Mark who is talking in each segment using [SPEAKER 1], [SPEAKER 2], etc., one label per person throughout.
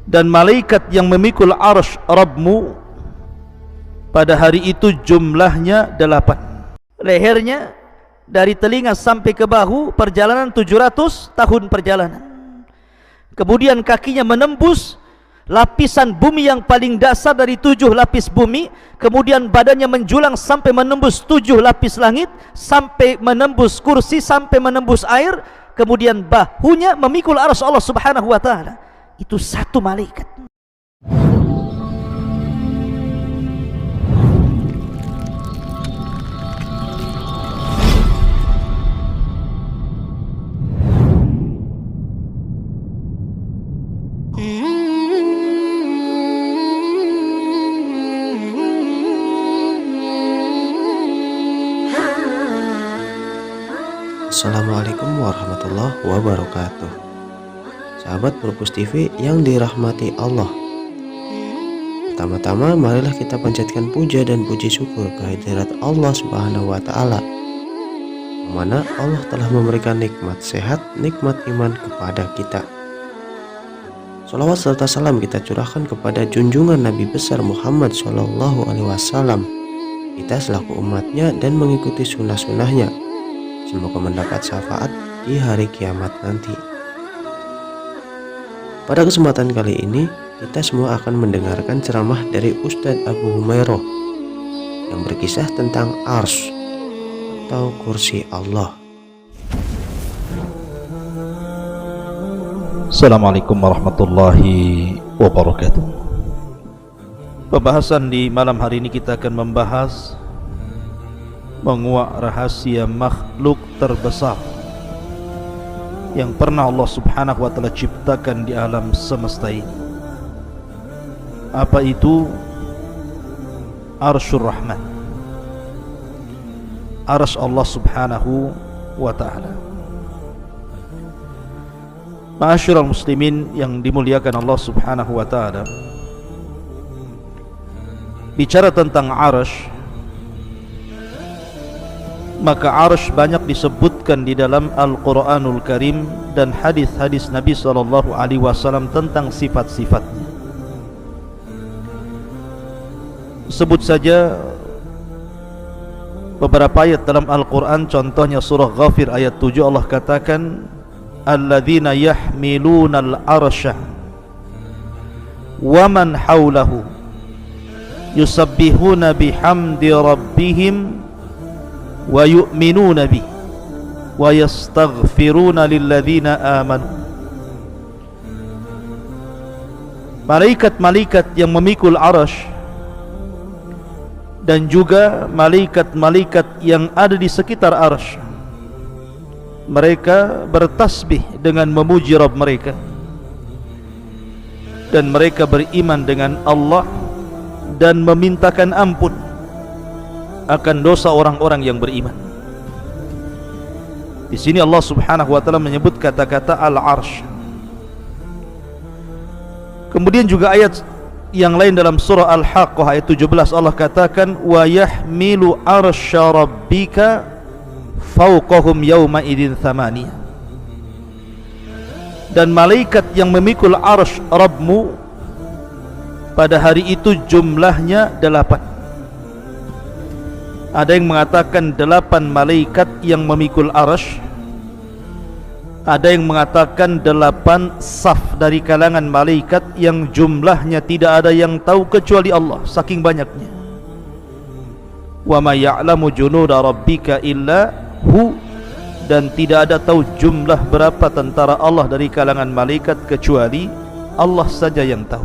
[SPEAKER 1] dan malaikat yang memikul arsy Rabbmu pada hari itu jumlahnya 8. Lehernya dari telinga sampai ke bahu perjalanan 700 tahun perjalanan. Kemudian kakinya menembus lapisan bumi yang paling dasar dari 7 lapis bumi, kemudian badannya menjulang sampai menembus 7 lapis langit, sampai menembus kursi, sampai menembus air, kemudian bahunya memikul arsy Allah Subhanahu wa taala. Itu satu malaikat.
[SPEAKER 2] Assalamualaikum warahmatullahi wabarakatuh. Sahabat Purpose TV yang dirahmati Allah, pertama-tama marilah kita panjatkan puja dan puji syukur kehadirat Allah Subhanahu wa taala, yang mana Allah telah memberikan nikmat sehat, nikmat iman kepada kita. Shalawat serta salam kita curahkan kepada junjungan Nabi besar Muhammad SAW, kita selaku umatnya dan mengikuti sunnah-sunnahnya. Semoga mendapat syafaat di hari kiamat nanti. Pada kesempatan kali ini, kita semua akan mendengarkan ceramah dari Ustadz Abu Humairoh yang berkisah tentang arsy atau kursi Allah.
[SPEAKER 1] Assalamualaikum warahmatullahi wabarakatuh. Pembahasan di malam hari ini kita akan membahas menguak rahasia makhluk terbesar yang pernah Allah Subhanahu wa taala ciptakan di alam semesta ini. Apa itu? Arsyur Rahman, arsy Allah Subhanahu wa taala. Ma'asyiral muslimin yang dimuliakan Allah Subhanahu wa taala, bicara tentang arsy, maka arsy banyak disebutkan di dalam Al-Quranul Karim dan hadis-hadis Nabi SAW tentang sifat-sifatnya. Sebut saja beberapa ayat dalam Al-Quran, contohnya surah Ghafir ayat 7, Allah katakan alladzina yahmilunal arsya wa man hawlahu yusabbihuna bihamdi rabbihim wa yu'minuna bi wa yastaghfiruna lilladzina amanu. Malaikat-malaikat yang memikul arsy dan juga malaikat-malaikat yang ada di sekitar arsy, mereka bertasbih dengan memuji Rabb mereka, dan mereka beriman dengan Allah dan memintakan ampun akan dosa orang-orang yang beriman. Di sini Allah Subhanahu wa taala menyebut kata-kata al-arsy. Kemudian juga ayat yang lain dalam surah Al-Haqqah ayat 17, Allah katakan wa yahmilu arsya rabbika fawqahum yawma idzin thamaniyah. Dan malaikat yang memikul arsy Rabbmu pada hari itu jumlahnya 8. Ada yang mengatakan 8 malaikat yang memikul arsy, ada yang mengatakan 8 saf dari kalangan malaikat yang jumlahnya tidak ada yang tahu kecuali Allah, saking banyaknya. Wa ma ya'lamu junuda rabbika illa hu, dan tidak ada tahu jumlah berapa tentara Allah dari kalangan malaikat kecuali Allah saja yang tahu.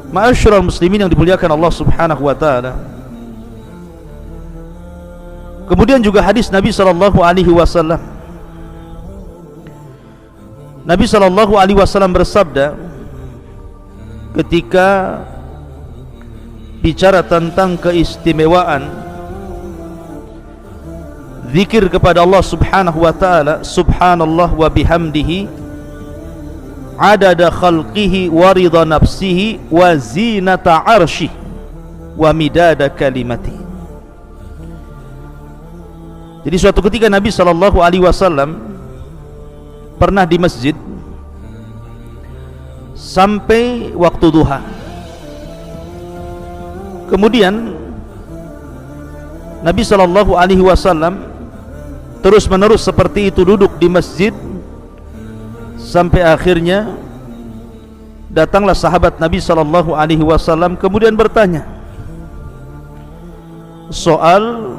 [SPEAKER 1] Ma'asyiral muslimin yang dimuliakan Allah Subhanahu wa taala. Kemudian juga hadis Nabi sallallahu alaihi wasallam. Nabi sallallahu alaihi wasallam bersabda ketika bicara tentang keistimewaan zikir kepada Allah Subhanahu wa taala, subhanallah wa bihamdihi adada khalqihi wa ridha nafsihi wa zinata arsyih wa midada kalimati. Jadi suatu ketika Nabi SAW pernah di masjid, sampai waktu duha. Kemudian Nabi SAW terus menerus seperti itu duduk di masjid sampai akhirnya datanglah sahabat Nabi SAW kemudian bertanya soal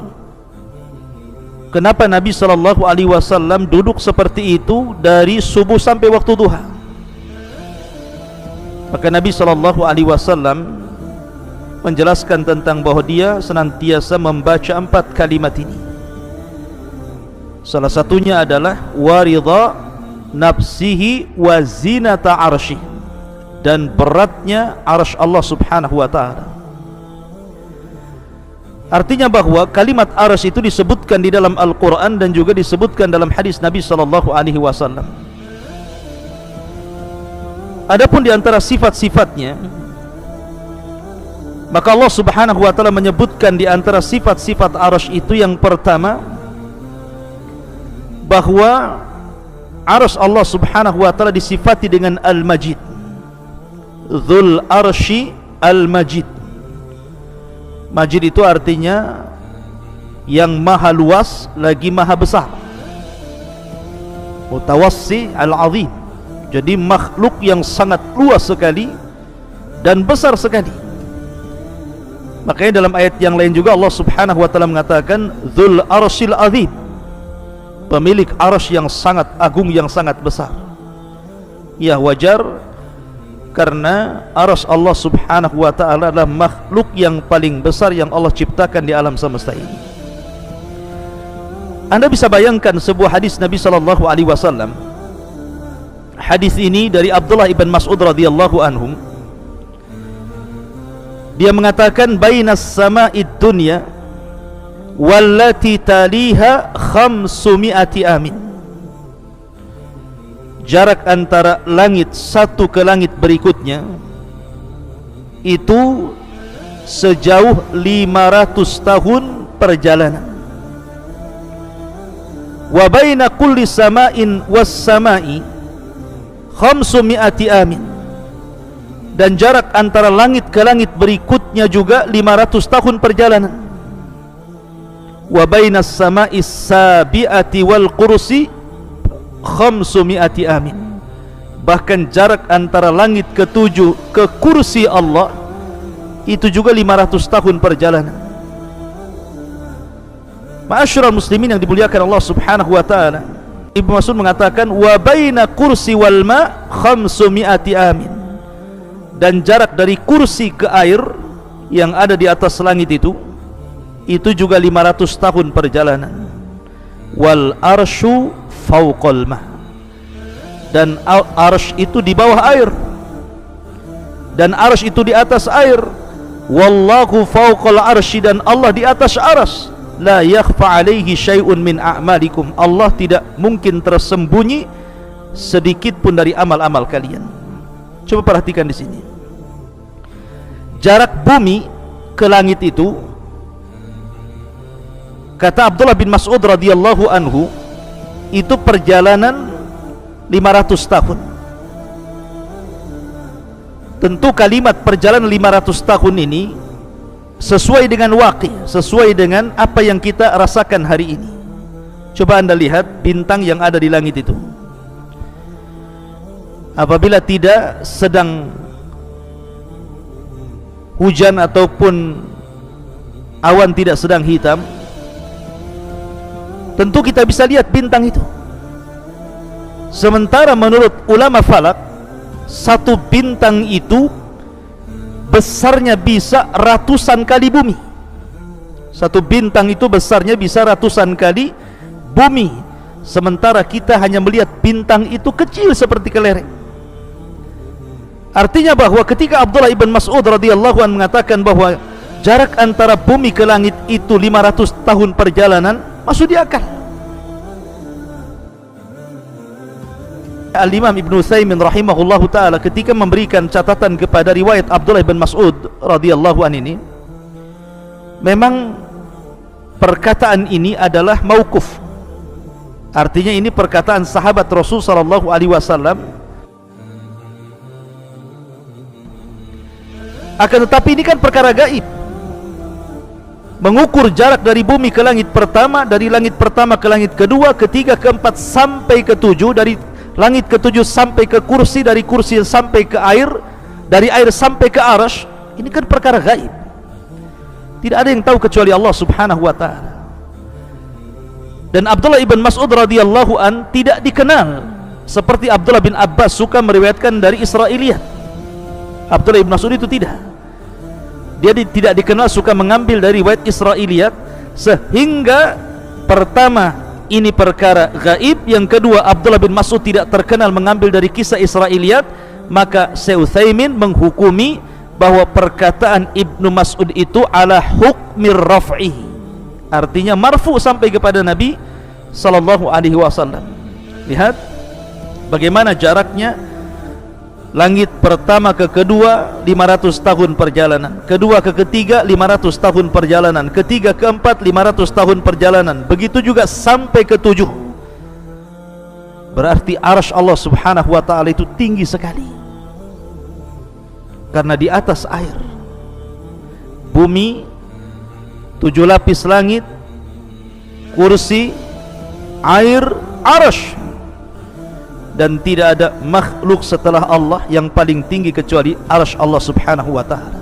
[SPEAKER 1] kenapa Nabi SAW duduk seperti itu dari subuh sampai waktu duha. Maka Nabi SAW menjelaskan tentang bahwa dia senantiasa membaca 4 kalimat ini. Salah satunya adalah waridha nafsihi wa zinata arsyih, dan beratnya arsy Allah Subhanahu wa ta'ala. Artinya bahwa kalimat arsy itu disebutkan di dalam Al-Quran dan juga disebutkan dalam hadis Nabi SAW. Adapun di antara sifat-sifatnya, maka Allah Subhanahu wa ta'ala menyebutkan di antara sifat-sifat arsy itu yang pertama bahwa arsy Allah Subhanahu wa ta'ala disifati dengan Al-Majid, Dzul Arsy Al-Majid. Majid itu artinya yang maha luas lagi maha besar, Mutawassi Al-Azim. Jadi makhluk yang sangat luas sekali dan besar sekali. Makanya dalam ayat yang lain juga Allah Subhanahu wa ta'ala mengatakan Dzul Arsyil Azim, pemilik arsy yang sangat agung, yang sangat besar. Ya, wajar karena arsy Allah Subhanahu wa ta'ala adalah makhluk yang paling besar yang Allah ciptakan di alam semesta ini. Anda bisa bayangkan sebuah hadis Nabi SAW. Hadis ini dari Abdullah ibn Mas'ud radhiyallahu anhu. Dia mengatakan bainas sama'id dunya wallati taliha 500 amin. Jarak antara langit satu ke langit berikutnya itu sejauh 500 tahun perjalanan. Wa baina kulli sama'in was sama'i 500 amin. Dan jarak antara langit ke langit berikutnya juga 500 tahun perjalanan. Wa bainas sama'is sabi'ati wal kursi 500 amin. Bahkan jarak antara langit ke-7 ke kursi Allah itu juga 500 tahun perjalanan. Ma'asyiral muslimin yang dimuliakan Allah Subhanahu wa ta'ala, Ibnu Mas'ud mengatakan wa baina kursi wal ma 500 amin. Dan jarak dari kursi ke air yang ada di atas langit itu juga 500 tahun perjalanan. Wal arsyu fauqal ma, dan arsy itu di bawah air, dan arsy itu di atas air. Wallahu fauqal arsy, dan Allah di atas arsy. La yakhfa alaihi syai'un min a'malikum, Allah tidak mungkin tersembunyi sedikit pun dari amal-amal kalian. Coba perhatikan di sini. Jarak bumi ke langit itu, kata Abdullah bin Mas'ud radhiyallahu anhu, itu perjalanan 500 tahun. Tentu kalimat perjalanan 500 tahun ini sesuai dengan waqi', sesuai dengan apa yang kita rasakan hari ini. Coba Anda lihat bintang yang ada di langit itu. Apabila tidak sedang hujan ataupun awan tidak sedang hitam, tentu kita bisa lihat bintang itu. Sementara menurut ulama falak, satu bintang itu besarnya bisa ratusan kali bumi. Satu bintang itu besarnya bisa ratusan kali bumi. Sementara kita hanya melihat bintang itu kecil seperti kelereng. Artinya bahwa ketika Abdullah ibn Mas'ud radhiyallahu anhu mengatakan bahwa jarak antara bumi ke langit itu 500 tahun perjalanan, masuk di akal. Al-Imam Ibn Utsaimin rahimahullahu ta'ala ketika memberikan catatan kepada riwayat Abdullah ibn Mas'ud radhiyallahu anhu ini, memang perkataan ini adalah mauquf. Artinya ini perkataan sahabat Rasul sallallahu alaihi wasallam Akan tetapi ini kan perkara gaib. Mengukur jarak dari bumi ke langit pertama, dari langit pertama ke langit kedua, ketiga, keempat sampai ketujuh, dari langit ketujuh sampai ke kursi, dari kursi sampai ke air, dari air sampai ke arasy. Ini kan perkara gaib. Tidak ada yang tahu kecuali Allah Subhanahu wa taala. Dan Abdullah ibn Mas'ud radhiyallahu an tidak dikenal seperti Abdullah bin Abbas suka meriwayatkan dari Israiliyat. Abdullah ibn Mas'ud itu tidak. Dia tidak dikenal suka mengambil dari riwayat Israiliyat, sehingga pertama ini perkara gaib, yang kedua Abdullah bin Mas'ud tidak terkenal mengambil dari kisah Israiliyat, maka Syekh Utsaimin menghukumi bahwa perkataan Ibnu Mas'ud itu ala hukmir raf'ihi, artinya marfu sampai kepada Nabi sallallahu alaihi wasallam. Lihat bagaimana jaraknya. Langit pertama ke kedua 500 tahun perjalanan, kedua ke ketiga 500 tahun perjalanan, ketiga ke empat 500 tahun perjalanan, begitu juga sampai ke tujuh. Berarti arsy Allah Subhanahu wa ta'ala itu tinggi sekali, karena di atas air. Bumi 7 lapis langit, kursi, air, arsy, dan tidak ada makhluk setelah Allah yang paling tinggi kecuali arsy Allah Subhanahu wa ta'ala.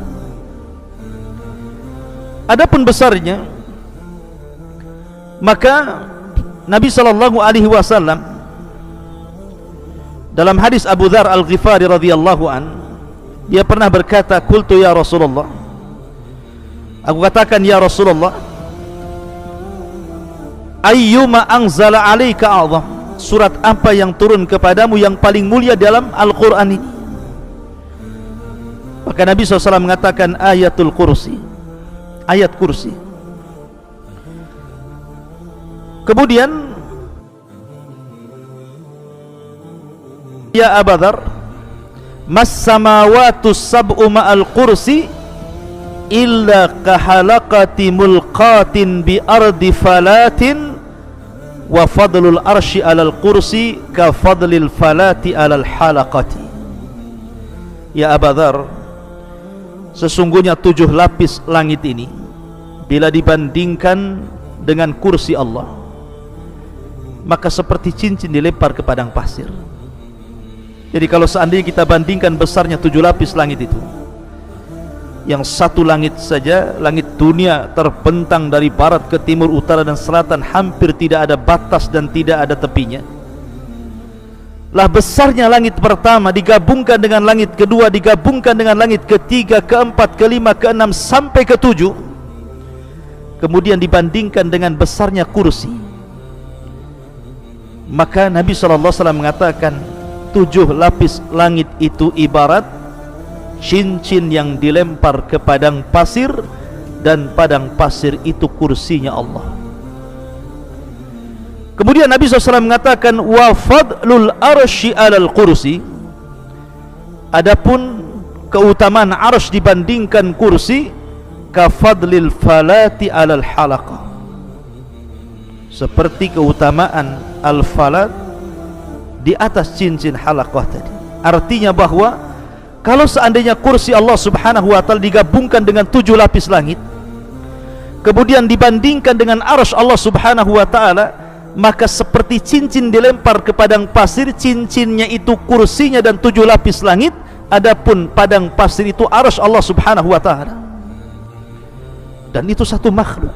[SPEAKER 1] Adapun besarnya, maka Nabi sallallahu alaihi wasallam dalam hadis Abu Dzar Al-Ghifari radhiyallahu an, dia pernah berkata, qultu ya Rasulullah, aku katakan ya Rasulullah, ayyuma anzala alaika a'zam, surat apa yang turun kepadamu yang paling mulia dalam Al-Quran ini? Maka Nabi SAW mengatakan ayatul kursi, ayat kursi. Kemudian ya Abu Dzar, mas samawatu sab'u ma'al kursi illa kahalaqati mulqatin bi ardi falatin wa fadlul arsy alal kursi ka fadlil falati alal halaqati. Ya Abu Dzar, sesungguhnya 7 lapis langit ini bila dibandingkan dengan kursi Allah, maka seperti cincin dilempar ke padang pasir. Jadi kalau seandainya kita bandingkan besarnya 7 lapis langit itu, yang satu langit saja, langit dunia terbentang dari barat ke timur, utara dan selatan, hampir tidak ada batas dan tidak ada tepinya. Lah besarnya langit pertama digabungkan dengan langit kedua, digabungkan dengan langit ketiga, keempat, kelima, keenam sampai ketujuh, kemudian dibandingkan dengan besarnya kursi, maka Nabi SAW mengatakan 7 lapis langit itu ibarat cincin yang dilempar ke padang pasir, dan padang pasir itu kursinya Allah. Kemudian Nabi SAW mengatakan wa fadlul arsy alal kursi, adapun keutamaan arsy dibandingkan kursi, ka fadlil falati alal halaqah, seperti keutamaan al-falat di atas cincin halaqah tadi. Artinya bahwa kalau seandainya kursi Allah Subhanahu wa ta'ala digabungkan dengan 7 lapis langit, kemudian dibandingkan dengan arsy Allah Subhanahu wa ta'ala, maka seperti cincin dilempar ke padang pasir, cincinnya itu kursinya dan 7 lapis langit, adapun padang pasir itu arsy Allah Subhanahu wa ta'ala. Dan itu satu makhluk.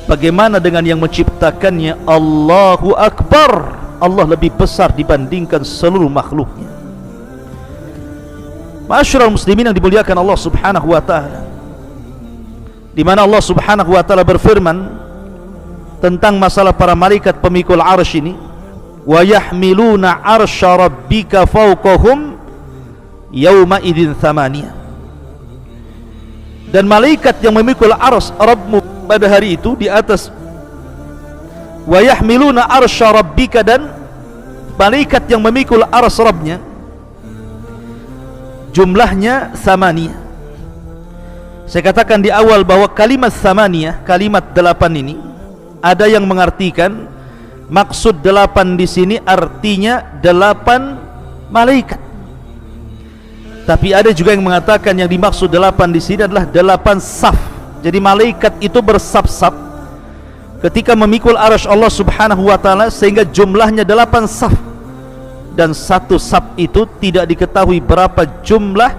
[SPEAKER 1] Bagaimana dengan yang menciptakannya? Allahu Akbar, Allah lebih besar dibandingkan seluruh makhluknya. Ma'asyiral muslimin yang dimuliakan Allah Subhanahu wa ta'ala, di mana Allah Subhanahu wa ta'ala berfirman tentang masalah para malaikat pemikul arsy ini, wa yahmiluna arsya rabbika fawqahum yauma idzin thamaniyah, dan malaikat yang memikul arsy Rabbmu pada hari itu di atas, wa yahmiluna arsya rabbika, dan malaikat yang memikul arsy Rabbnya jumlahnya samaniyah. Saya katakan di awal bahwa kalimat samaniyah, kalimat 8 ini, ada yang mengartikan maksud 8 di sini artinya 8 malaikat. Tapi ada juga yang mengatakan yang dimaksud 8 di sini adalah 8 saf. Jadi malaikat itu bersaf-saf ketika memikul arsy Allah Subhanahu wa taala, sehingga jumlahnya 8 saf. Dan satu saf itu tidak diketahui berapa jumlah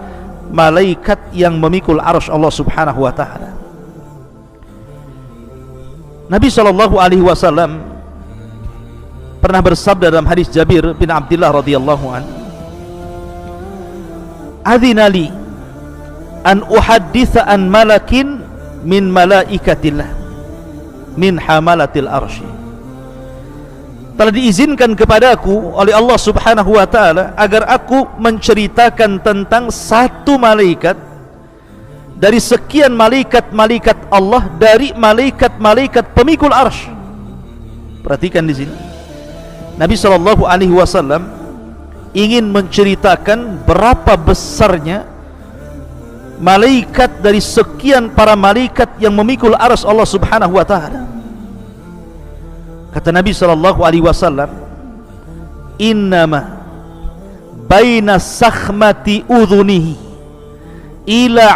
[SPEAKER 1] malaikat yang memikul arsy Allah Subhanahu wa taala. Nabi SAW pernah bersabda dalam hadis Jabir bin Abdullah radhiyallahu anhu, "Adzina li an uhadditsa an malakin min malaikatillah min hamalatil arsy." Telah diizinkan kepadaku oleh Allah Subhanahu wa taala agar aku menceritakan tentang satu malaikat dari sekian malaikat-malaikat Allah, dari malaikat-malaikat pemikul arsy. Perhatikan di sini, Nabi SAW ingin menceritakan berapa besarnya malaikat dari sekian para malaikat yang memikul arsy Allah Subhanahu wa taala. Kata Nabi SAW, "Innama baina sakhmati udhunihi ila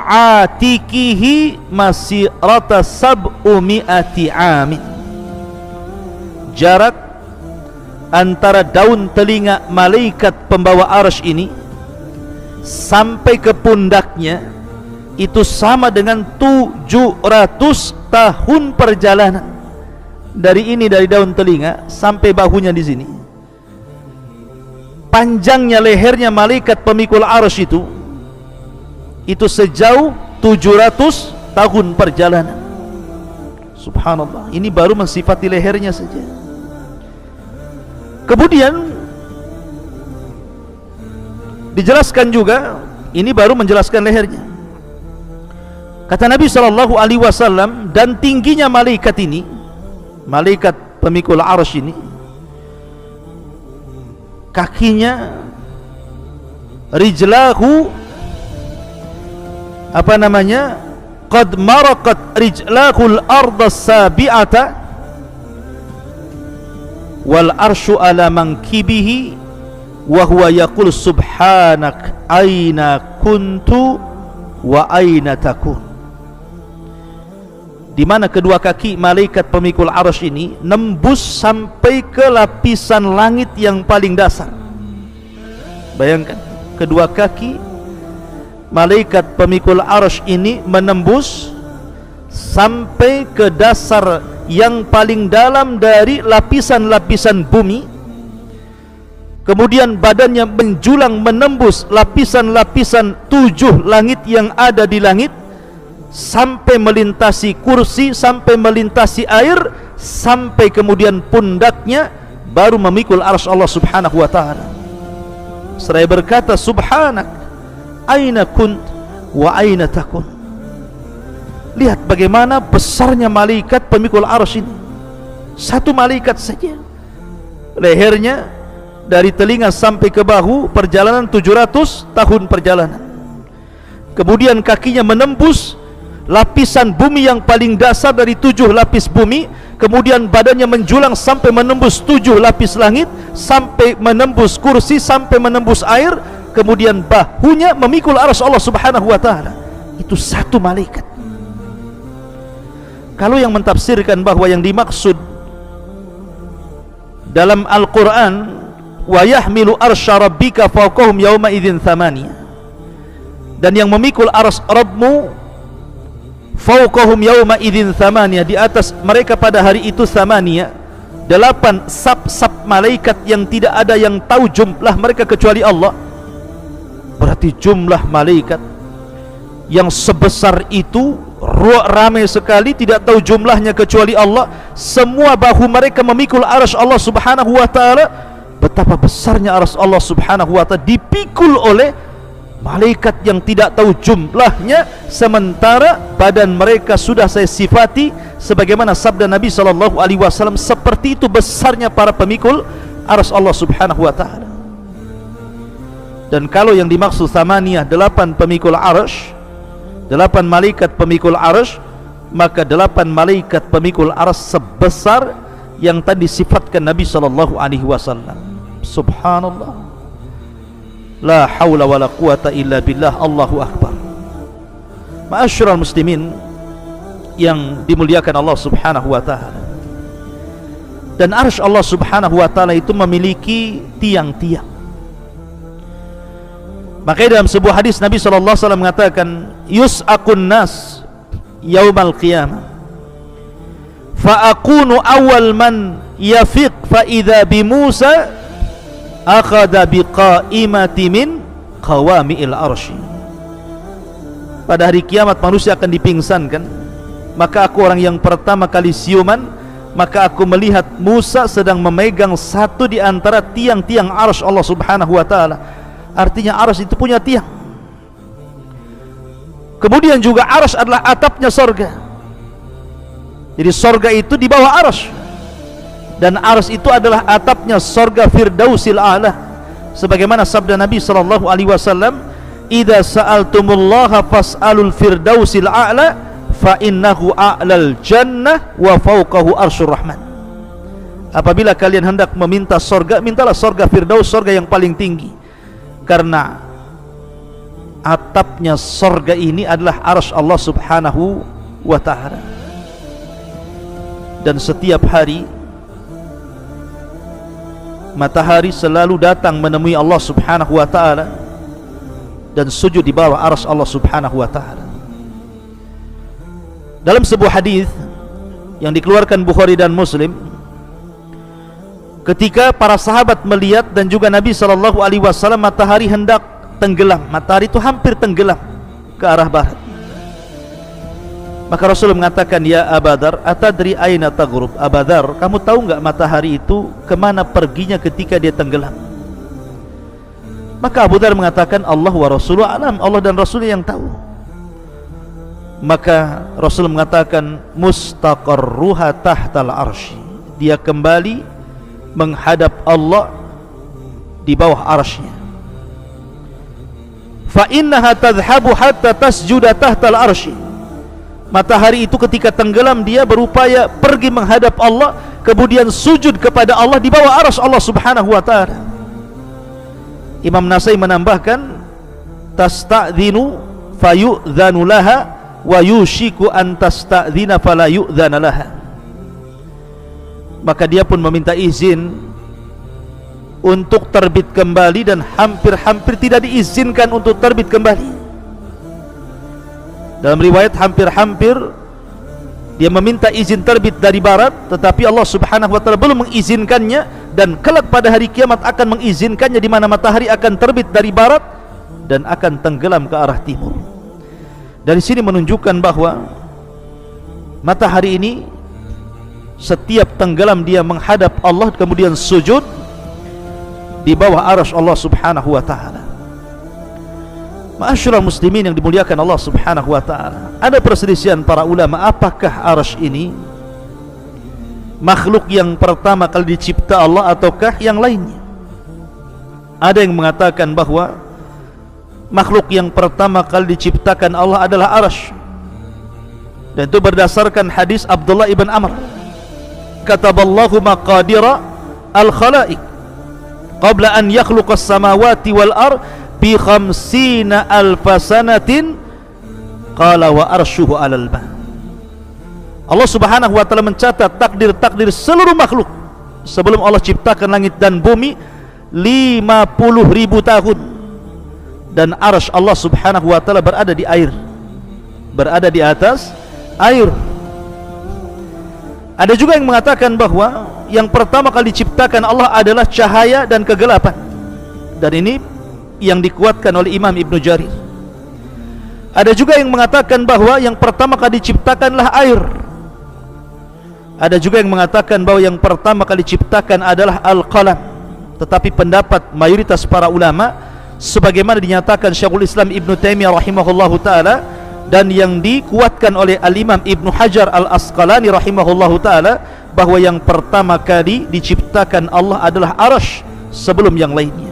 [SPEAKER 1] atikihi masirata sab'umi'ati amin." Jarak antara daun telinga malaikat pembawa arsy ini sampai ke pundaknya itu sama dengan 700 tahun perjalanan. Dari daun telinga sampai bahunya di sini. Panjangnya lehernya malaikat pemikul arsy itu sejauh 700 tahun perjalanan. Subhanallah, ini baru mensifati lehernya saja. Kemudian dijelaskan juga, ini baru menjelaskan lehernya. Kata Nabi SAW, dan tingginya malaikat ini, malaikat pemikul arsy ini, kakinya, rijlahu, qad maraqat rijlahul arda sabi'ata wal arsyu ala mankibihi wa huwa yaqul subhanak aina kuntu wa aina takun. Di mana kedua kaki malaikat pemikul arsy ini nembus sampai ke lapisan langit yang paling dasar. Bayangkan, kedua kaki malaikat pemikul arsy ini menembus sampai ke dasar yang paling dalam dari lapisan-lapisan bumi. Kemudian badannya menjulang menembus lapisan-lapisan 7 langit yang ada di langit, sampai melintasi kursi, sampai melintasi air, sampai kemudian pundaknya baru memikul arsy Allah Subhanahu wa taala. Seraya berkata, subhanak aina kunt wa aina takun. Lihat bagaimana besarnya malaikat pemikul arsy ini. Satu malaikat saja, lehernya dari telinga sampai ke bahu perjalanan 700 tahun perjalanan. Kemudian kakinya menembus lapisan bumi yang paling dasar dari 7 lapis bumi. Kemudian badannya menjulang sampai menembus 7 lapis langit, sampai menembus kursi, sampai menembus air. Kemudian bahunya memikul arsy Allah Subhanahu wa taala. Itu satu malaikat. Kalau yang mentafsirkan bahwa yang dimaksud dalam Al-Quran, wa yahmilu arsya rabbika fawqahum yawma idzin thamaniya, dan yang memikul arsy Rabbmu fawqahum yawma idzin thamaniya, di atas mereka pada hari itu thamaniya, 8 sab-sab malaikat yang tidak ada yang tahu jumlah mereka kecuali Allah. Berarti jumlah malaikat yang sebesar itu ramai sekali, tidak tahu jumlahnya kecuali Allah. Semua bahu mereka memikul arsy Allah Subhanahu wa taala. Betapa besarnya arsy Allah Subhanahu wa taala dipikul oleh malaikat yang tidak tahu jumlahnya, sementara badan mereka sudah saya sifati sebagaimana sabda Nabi SAW, seperti itu besarnya para pemikul arsy Allah Subhanahu wa taala. Dan kalau yang dimaksud thamaniyah 8 pemikul arsy, 8 malaikat pemikul arsy, maka 8 malaikat pemikul arsy sebesar yang tadi sifatkan Nabi SAW. Subhanallah. La haula wala quwata illa billah. Allahu akbar. Ma'asyiral muslimin yang dimuliakan Allah subhanahu wa ta'ala, dan arsy Allah subhanahu wa ta'ala itu memiliki tiang-tiang. Makanya dalam sebuah hadis Nabi SAW mengatakan, yus'akun nas yaumal qiyamah fa'akunu awal man yafiq fa'idha bi Musa akhadha biqaimati min qawami'il arsy. Pada hari kiamat manusia akan dipingsankan, maka aku orang yang pertama kali siuman, maka aku melihat Musa sedang memegang satu di antara tiang-tiang arsy Allah subhanahu wa ta'ala. Artinya arsy itu punya tiang. Kemudian juga arsy adalah atapnya sorga. Jadi sorga itu di bawah arsy, dan arsy itu adalah atapnya sorga Firdausil A'la, sebagaimana sabda Nabi SAW, idza sa'altumullaha fas'alul Firdausil A'la fa innahu a'lal jannah wa fawqahu arsyur rahman. Apabila kalian hendak meminta sorga, mintalah sorga Firdaus, sorga yang paling tinggi, karena atapnya sorga ini adalah arsy Allah subhanahu wa ta'ala. Dan setiap hari matahari selalu datang menemui Allah subhanahu wa ta'ala dan sujud di bawah arsy Allah subhanahu wa ta'ala. Dalam sebuah hadis yang dikeluarkan Bukhari dan Muslim, ketika para sahabat melihat dan juga Nabi SAW, matahari hendak tenggelam, matahari itu hampir tenggelam ke arah barat, maka Rasul mengatakan, ya Abadar, atadri aina taghrub? Abadar, kamu tahu enggak matahari itu kemana perginya ketika dia tenggelam? Maka Abu Dzar mengatakan, Allah wa Rasuluhu alam, Allah dan Rasul yang tahu. Maka Rasul mengatakan, mustaqarruha tahtal arsy, dia kembali menghadap Allah di bawah arsy-Nya. Fa innaha tadhhabu hatta tasjuda tahtal arsy. Matahari itu ketika tenggelam dia berupaya pergi menghadap Allah, kemudian sujud kepada Allah di bawah arsy Allah subhanahu wa ta'ala. Imam Nasai menambahkan, tasta'dhinu fayu'dhanu laha wa yushiku an tasta'dhina fala yu'dhana laha. Maka dia pun meminta izin untuk terbit kembali, dan hampir-hampir tidak diizinkan untuk terbit kembali. Dalam riwayat hampir-hampir dia meminta izin terbit dari barat, tetapi Allah subhanahu wa ta'ala belum mengizinkannya, dan kelak pada hari kiamat akan mengizinkannya, di mana matahari akan terbit dari barat dan akan tenggelam ke arah timur. Dari sini menunjukkan bahwa matahari ini setiap tenggelam dia menghadap Allah, kemudian sujud di bawah arsy Allah subhanahu wa ta'ala. Ma'asyiral muslimin yang dimuliakan Allah subhanahu wa ta'ala, ada perselisihan para ulama, apakah arsy ini makhluk yang pertama kali dicipta Allah ataukah yang lainnya. Ada yang mengatakan bahwa makhluk yang pertama kali diciptakan Allah adalah arsy, dan itu berdasarkan hadis Abdullah ibn Amr, kataballahu maqadira al-khalaiq qabla an yakhluqas samawati wal ard bi 50,000 sanatin qala wa arshuhu 'alal ma. Allah subhanahu wa ta'ala mencatat takdir-takdir seluruh makhluk sebelum Allah ciptakan langit dan bumi 50.000 tahun, dan arsy Allah subhanahu wa ta'ala berada di air, berada di atas air. Ada juga yang mengatakan bahwa yang pertama kali diciptakan Allah adalah cahaya dan kegelapan, dan ini yang dikuatkan oleh Imam Ibnu Jarir. Ada juga yang mengatakan bahwa yang pertama kali diciptakanlah air. Ada juga yang mengatakan bahwa yang pertama kali diciptakan adalah al-qalam. Tetapi pendapat mayoritas para ulama, sebagaimana dinyatakan Syekhul Islam Ibnu Taimiyah rahimahullahu ta'ala, dan yang dikuatkan oleh Al-Imam Ibnu Hajar Al-Asqalani rahimahullahu ta'ala, bahwa yang pertama kali diciptakan Allah adalah arsy sebelum yang lainnya.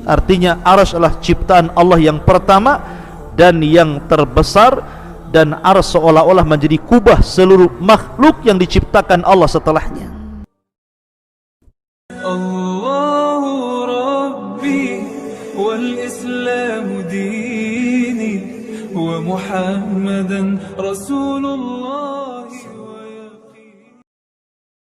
[SPEAKER 1] Artinya arsy adalah ciptaan Allah yang pertama dan yang terbesar, dan arsy seolah-olah menjadi kubah seluruh makhluk yang diciptakan Allah setelahnya. Allahu Rabbi
[SPEAKER 3] الإسلام ديني ومحمدا رسول الله.